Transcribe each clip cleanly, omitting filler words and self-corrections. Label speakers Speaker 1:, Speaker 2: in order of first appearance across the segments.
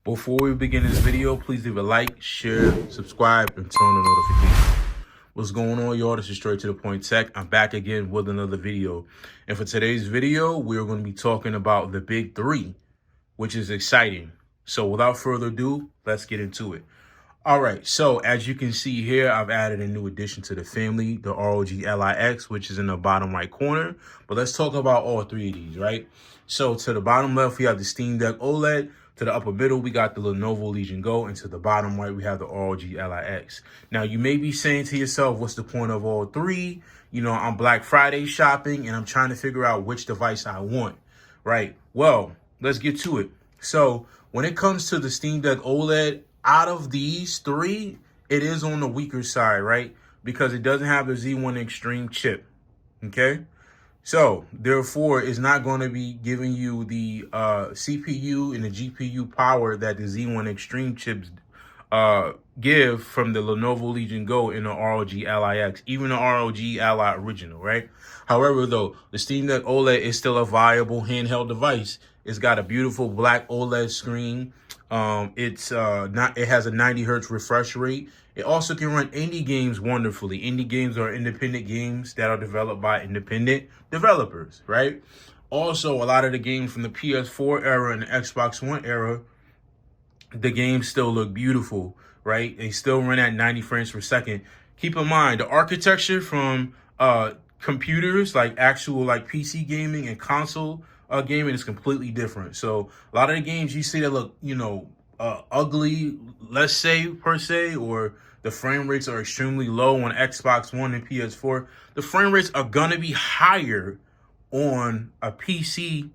Speaker 1: Before we begin this video, please leave a like, share, subscribe, and turn on the notifications. What's going on, y'all? This is Straight to the Point Tech. I'm back again with another video. And for today's video, we're going to be talking about the big three, which is exciting. So without further ado, let's get into it. All right, so as you can see here, I've added a new addition to the family, the ROG Ally X, which is in the bottom right corner. But let's talk about all three of these, right? So to the bottom left, we have the Steam Deck OLED. To the upper middle, we got the Lenovo Legion Go. And to the bottom right, we have the ROG Ally X. Now, you may be saying to yourself, what's the point of all three? You know, I'm Black Friday shopping, and I'm trying to figure out which device I want, right? Well, let's get to it. So when it comes to the Steam Deck OLED, out of these three, it is on the weaker side, right? Because it doesn't have the Z1 Extreme chip, okay? So therefore, it's not going to be giving you the CPU and the GPU power that the Z1 Extreme chips give from the Lenovo Legion Go and the ROG Ally X, even the ROG Ally Original, right? However, though, the Steam Deck OLED is still a viable handheld device. It's got a beautiful black OLED screen. It has a 90 hertz refresh rate. It also can run indie games wonderfully. Indie games are independent games that are developed by independent developers, right? Also, a lot of the games from the PS4 era and the Xbox One era, the games still look beautiful, right? They still run at 90 frames per second. Keep in mind, the architecture from computers, like actual like PC gaming and console gaming, is completely different. So a lot of the games you see that look, ugly, let's say, per se, or the frame rates are extremely low on Xbox One and PS4, the frame rates are gonna be higher on a PC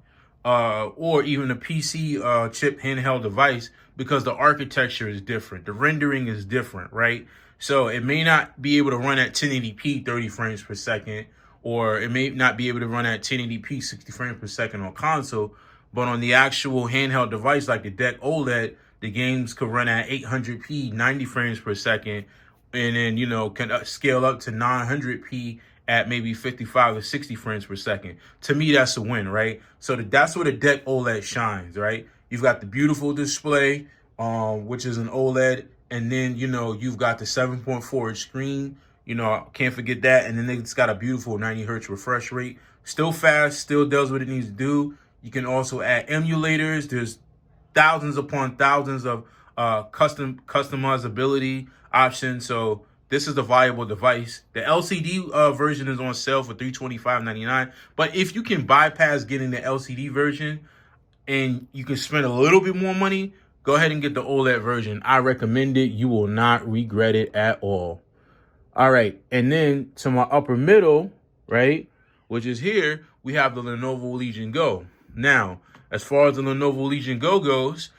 Speaker 1: or even a PC chip handheld device, because the architecture is different. The rendering is different, right? So it may not be able to run at 1080p 30 frames per second, or it may not be able to run at 1080p 60 frames per second on console, but on the actual handheld device like the Deck OLED, the games could run at 800p 90 frames per second, and then, can scale up to 900p at maybe 55 or 60 frames per second. To me, that's a win, right? So that's where the Deck OLED shines, right? You've got the beautiful display, which is an OLED, and then, you've got the 7.4 inch screen. Can't forget that. And then it's got a beautiful 90 hertz refresh rate. Still fast, still does what it needs to do. You can also add emulators. There's thousands upon thousands of customizability options. So this is a viable device. The LCD version is on sale for $325.99. But if you can bypass getting the LCD version and you can spend a little bit more money, go ahead and get the OLED version. I recommend it. You will not regret it at all. All right, and then to my upper middle, right, which is here, we have the Lenovo Legion Go. Now, as far as the Lenovo Legion Go goes,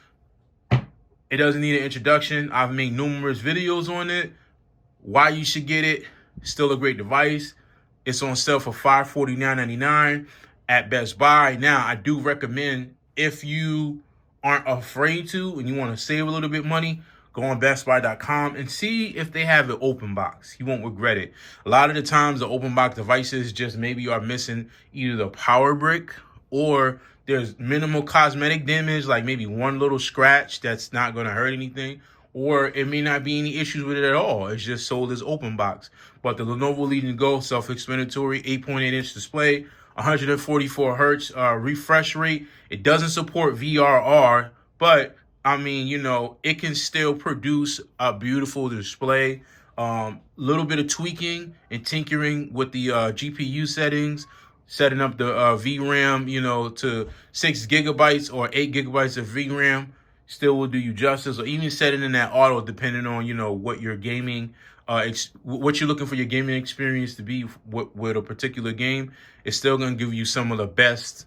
Speaker 1: it doesn't need an introduction. I've made numerous videos on it. Why you should get it. Still a great device. It's on sale for $549.99 at Best Buy. Now, I do recommend, if you aren't afraid to and you want to save a little bit money, go on bestbuy.com and see if they have an open box. You won't regret it. A lot of the times, the open box devices just maybe are missing either the power brick, or there's minimal cosmetic damage, like maybe one little scratch that's not going to hurt anything, or it may not be any issues with it at all. It's just sold as open box. But the Lenovo Legion Go, self-explanatory, 8.8 inch display, 144 hertz refresh rate. It doesn't support VRR, but I mean, it can still produce a beautiful display. Little bit of tweaking and tinkering with the GPU settings, setting up the VRAM, to 6 gigabytes or 8 gigabytes of VRAM still will do you justice, or even setting in that auto, depending on, what your gaming, what you're looking for your gaming experience to be with a particular game. It's still going to give you some of the best,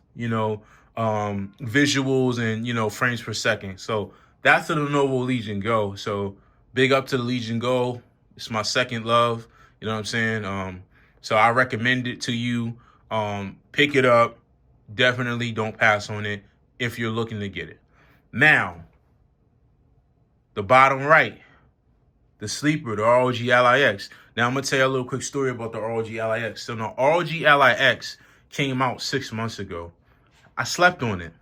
Speaker 1: visuals and, frames per second. So that's the Lenovo Legion Go. So big up to the Legion Go. It's my second love. You know what I'm saying? So I recommend it to you. Pick it up. Definitely don't pass on it if you're looking to get it. Now, the bottom right, the sleeper, the ROG Ally X. Now, I'm going to tell you a little quick story about the ROG Ally X. So the ROG Ally X came out 6 months ago. I slept on it.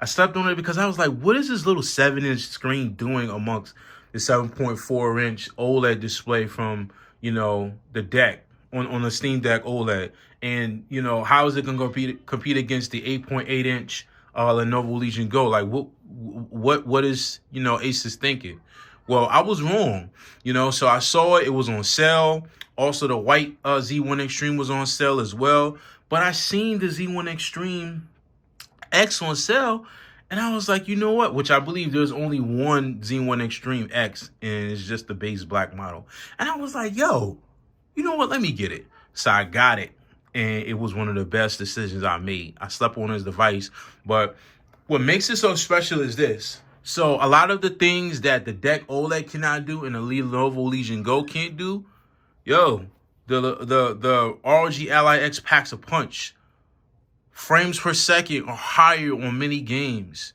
Speaker 1: I slept on it because I was like, what is this little 7-inch screen doing amongst the 7.4-inch OLED display from, the deck on the Steam Deck OLED? And, how is it going to compete against the 8.8-inch Lenovo Legion Go? Like, what is, Asus thinking? Well, I was wrong, so I saw it was on sale. Also, the white Z1 Extreme was on sale as well. But I seen the Z1 Extreme X on sale, and I was like, you know what? Which I believe there's only one Z1 Extreme X, and it's just the base black model. And I was like, yo, you know what? Let me get it. So I got it, and it was one of the best decisions I made. I slept on this device, but what makes it so special is this. So a lot of the things that the Deck OLED cannot do and the Lenovo Legion Go can't do, yo, the ROG Ally X packs a punch. Frames per second are higher on many games.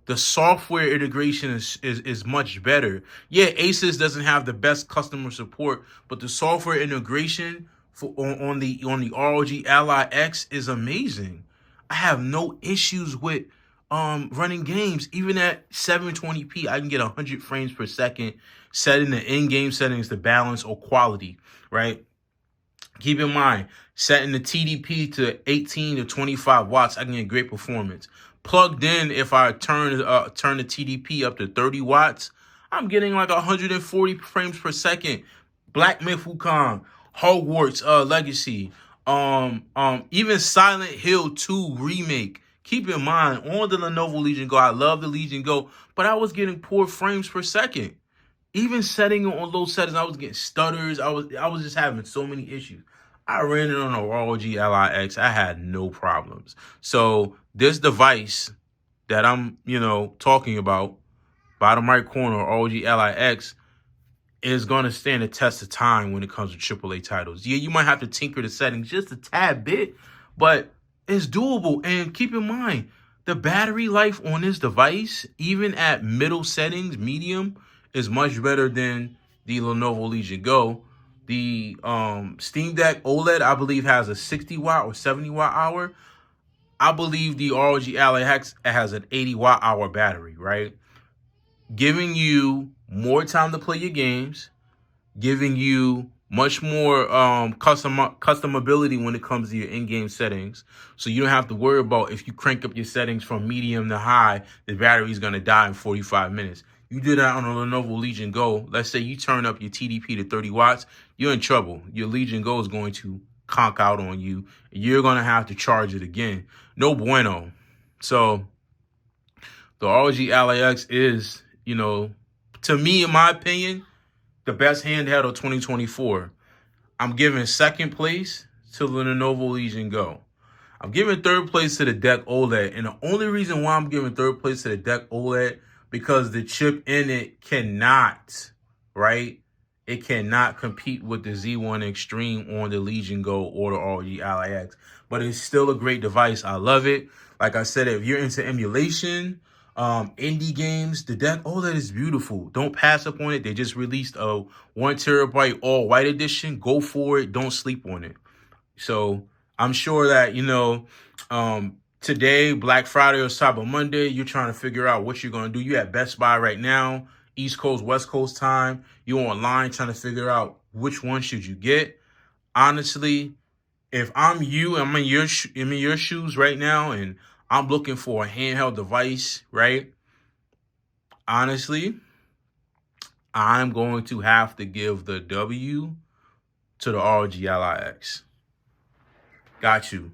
Speaker 1: The software integration is much better. Yeah, Asus doesn't have the best customer support, but the software integration on the ROG Ally X is amazing. I have no issues with running games. Even at 720p, I can get 100 frames per second, setting the in-game settings to balance or quality, right? Keep in mind, setting the TDP to 18 to 25 watts, I can get great performance. Plugged in, if I turn the TDP up to 30 watts, I'm getting like 140 frames per second. Black Myth Wukong, Hogwarts Legacy, even Silent Hill 2 Remake. Keep in mind, on the Lenovo Legion Go, I love the Legion Go, but I was getting poor frames per second. Even setting it on low settings, I was getting stutters. I was just having so many issues. I ran it on a ROG Ally X. I had no problems. So this device that I'm, talking about, bottom right corner, ROG Ally X, is going to stand the test of time when it comes to AAA titles. Yeah, you might have to tinker the settings just a tad bit, but it's doable. And keep in mind, the battery life on this device, even at middle settings, medium, is much better than the Lenovo Legion Go. The Steam Deck OLED, I believe, has a 60 watt or 70 watt hour. I believe the ROG Ally X has an 80 watt hour battery, right? Giving you more time to play your games, giving you much more customability when it comes to your in-game settings. So you don't have to worry about if you crank up your settings from medium to high, the battery is going to die in 45 minutes. You do that on a Lenovo Legion Go. Let's say you turn up your TDP to 30 watts, you're in trouble. Your Legion Go is going to conk out on you. You're going to have to charge it again. No bueno. So the ROG Ally X is, to me, in my opinion, the best handheld of 2024. I'm giving second place to the Lenovo Legion Go. I'm giving third place to the Deck OLED. And the only reason why I'm giving third place to the Deck OLED, because the chip in it cannot, right? It cannot compete with the Z1 Extreme on the Legion Go or the ROG Ally X. But it's still a great device. I love it. Like I said, if you're into emulation, indie games, the Deck OLED is beautiful. Don't pass up on it. They just released a 1 terabyte all white edition. Go for it. Don't sleep on it. So I'm sure that, today, Black Friday or Cyber Monday, you're trying to figure out what you're going to do. You at Best Buy right now, East Coast, West Coast time. You're online trying to figure out which one should you get. Honestly, if I'm you, I'm in your shoes right now, and I'm looking for a handheld device, right? Honestly, I'm going to have to give the W to the ROG Ally X. Got you.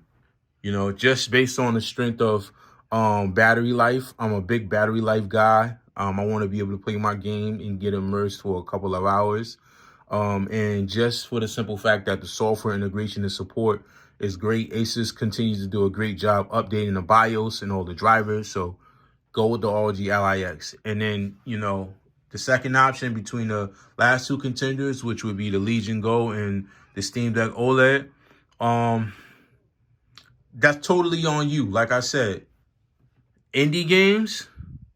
Speaker 1: Just based on the strength of battery life. I'm a big battery life guy. I want to be able to play my game and get immersed for a couple of hours. And just for the simple fact that the software integration and support is great. Asus continues to do a great job updating the BIOS and all the drivers. So go with the ROG Ally X. And then, the second option between the last two contenders, which would be the Legion Go and the Steam Deck OLED, that's totally on you. Like I said, indie games,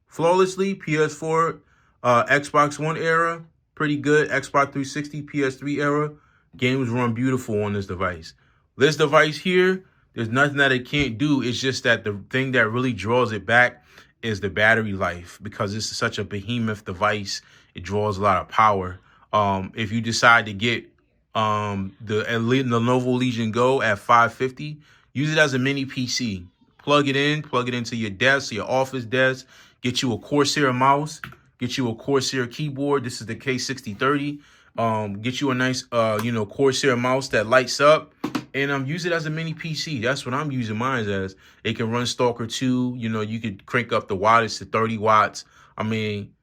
Speaker 1: flawlessly, PS4, Xbox One era, pretty good. Xbox 360, PS3 era, games run beautiful on this device. This device here, There's nothing that it can't do. It's just that the thing that really draws it back is the battery life, because this is such a behemoth device. It draws a lot of power. If you decide to get the Lenovo Legion Go at 550, use it as a mini PC. Plug it into your desk, your office desk. Get you a Corsair mouse. Get you a Corsair keyboard. This is the K6030. Get you a nice, Corsair mouse that lights up, and use it as a mini PC. That's what I'm using mine as. It can run Stalker 2. You could crank up the wattage to 30 watts. I mean,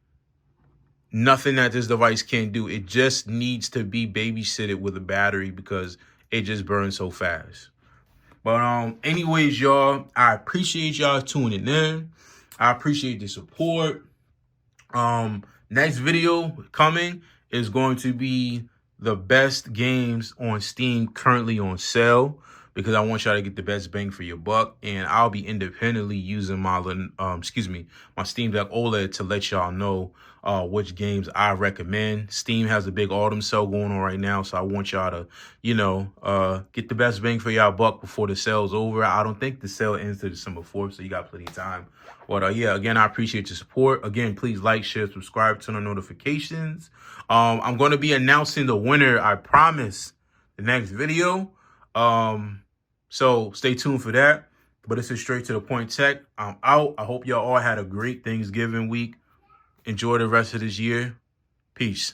Speaker 1: nothing that this device can't do. It just needs to be babysitted with a battery because it just burns so fast. But anyways, y'all, I appreciate y'all tuning in. I appreciate the support. Next video coming is going to be the best games on Steam currently on sale, because I want y'all to get the best bang for your buck, and I'll be independently using my Steam Deck OLED to let y'all know which games I recommend. Steam has a big autumn sale going on right now, so I want y'all to, get the best bang for y'all buck before the sale's over. I don't think the sale ends to December 4th, so you got plenty of time. But yeah, again, I appreciate your support. Again, please like, share, subscribe, turn on notifications. I'm going to be announcing the winner, I promise, the next video. So stay tuned for that. But this is Straight to the Point Tech. I'm out. I hope y'all all had a great Thanksgiving week. Enjoy the rest of this year. Peace.